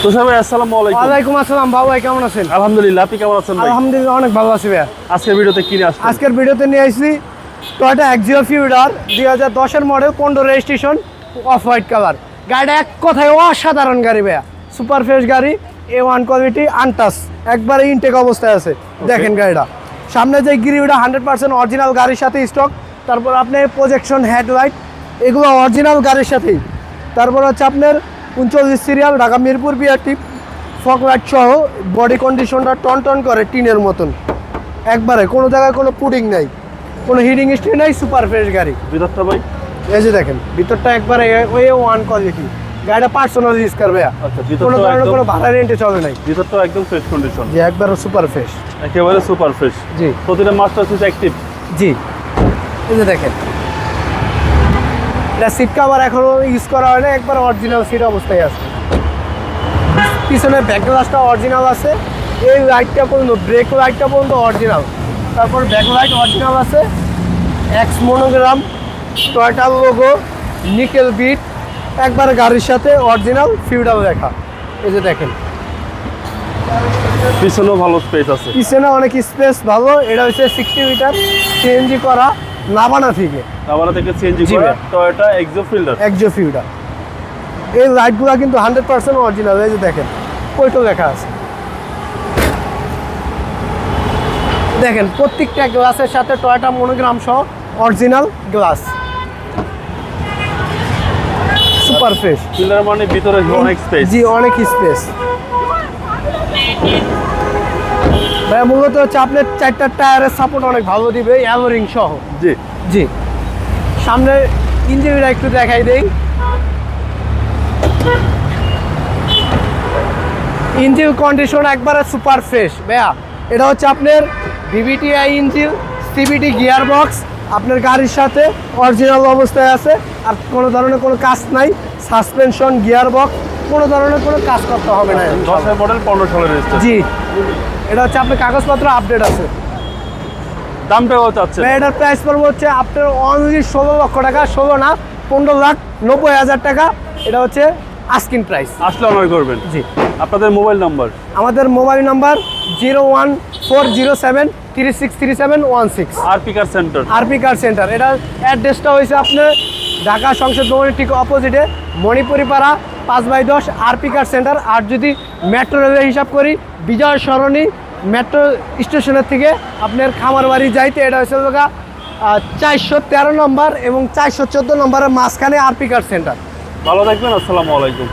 তুষার ভাই আসসালামু আলাইকুম। ওয়ালাইকুম আসসালাম। বাবু ভাই কেমন আছেন? আলহামদুলিল্লাহ, আপনি কেমন আছেন ভাই? আলহামদুলিল্লাহ অনেক ভালো আছি ভাইয়া। আজকের ভিডিওতে কি নিয়ে আসছেন? আজকের ভিডিওতে নিয়ে আসছি টয়োটা এক্সিও ফিউডার 2010-এর model, 15 registration, off white colour. গাড়িটা এক কথায় অসাধারণ গাড়ি ভাইয়া, সুপার ফ্রেশ গাড়ি, A1 কোয়ালিটি, আনটাচ, একবারে ইনটেক অবস্থায় আছে। দেখেন গাড়িটা, সামনে যে গ্রিলটা 100% অরিজিনাল গাড়ির সাথে স্টক। তারপর আপনার প্রজেকশন হেডলাইট এগুলো অরিজিনাল গাড়ির সাথেই। তারপর হচ্ছে আপনার 39 serial, Dhaka Mirpur BRT, fog light সহ। বডি কন্ডিশনটা টন টন করে টিনের মতন, একবারে কোনো জায়গায় কোনো পুডিং নাই, কোনো হিটিং স্ট্রি নাই, সুপার ফ্রেশ গাড়ি। ভিতরটা ভাই? এই যে দেখেন ভিতরটা একবারে A1 কোয়ালিটি। গাড়িটা পার্সোনাল ইউজ করবে, আচ্ছা, কোনো ধরনের ভিতরটা কোনো ভাড়া রেন্টে চলে নাই। ভিতরটা একদম ফ্রেশ কন্ডিশন, জি একবারে সুপার ফ্রেশ, একেবারে সুপার ফ্রেশ। জি প্রতিটা মাস্টার সুইচ অ্যাক্টিভ। জি এই যে দেখেন, এটা সিট কভার এখনো ইউজ করা হয় না, একবার অরিজিনাল সিট অবস্থায় আছে। পিছনে ব্যাক গ্লাসটা অরিজিনাল আছে, এই লাইটটা পর্যন্ত, ব্রেক লাইটটা পর্যন্ত অরিজিনাল। তারপর ব্যাক লাইট অরিজিনাল আছে, এক্স মনোগ্রাম, টয়োটার লোগো, নিকেল বিট, একবার গাড়ির সাথে অরিজিনাল ফিউডাল লেখা। এই যে দেখেন পিছনেও ভালো স্পেস আছে। পিছনে অনেক স্পেস ভালো। এটা হচ্ছে 60 লিটার সিএনজি করা, নাভানা থেকে, নাভানা থেকে সিএনজি জি করা ভাই। Toyota Axio Fielder. Axio Fielder. এই লাইটগুলো কিন্তু 100% অরিজিনাল। এই যে দেখেন ওইটাও লেখা আছে। দেখেন প্রত্যেকটা গ্লাসের সাথে টয়োটা মনোগ্রাম সহ original glass, super fresh. Fielder মানে ভিতরে অনেক স্পেস। জি অনেক স্পেস ভাই। মূলত হচ্ছে আপনার 4টা টায়ারের সাপোর্ট অনেক ভালো দিবে, অ্যালোরিং সহ। জি জি সামনে ইঞ্জিনটা একটু দেখাই দেই। ইঞ্জিন কন্ডিশন একবারে সুপার ফ্রেশ ভাইয়া। এটা হচ্ছে আপনার VVTi engine, CVT gear box, আপনার গাড়ির সাথে অরিজিনাল অবস্থায় আছে। আর কোনো ধরনের কোনো কাজ নাই, সাসপেনশন, গিয়ার বক্স, কোনো ধরনের কোনো কাজ করতে হবে না। 10 মডেল 15 সালের রেজিস্ট্রেশন। জি এটা হচ্ছে আপনার কাগজপত্র আপডেট আছে। দামটা কত আছে? এটার প্রাইস পড়বে হচ্ছে আপনার অনলি 16 লক্ষ টাকা, 16 না 15,90,000 টাকা। এটা হচ্ছে আস্কিং প্রাইস। আসলে অনার করবেন। জি আপনাদের মোবাইল নাম্বার? আমাদের মোবাইল নাম্বার 01407363716। আরপি কার সেন্টার। আরপি কার সেন্টার। এটার অ্যাড্রেসটা হয়েছে আপনার ঢাকা সংসদ ভবনের ঠিক অপোজিটে, মণিপুরি পাড়া, 5/10, আরপি কার সেন্টার। আর যদি মেট্রো রেলের হিসাব করি, বিজয় সরণি মেট্রো স্টেশনের থেকে আপনার খামারবাড়ি যাইতে, এটা হচ্ছে 413 নম্বর এবং 414 নম্বরের মাঝখানে আরপি কার সেন্টার। ভালো থাকবেন, আসসালামু আলাইকুম।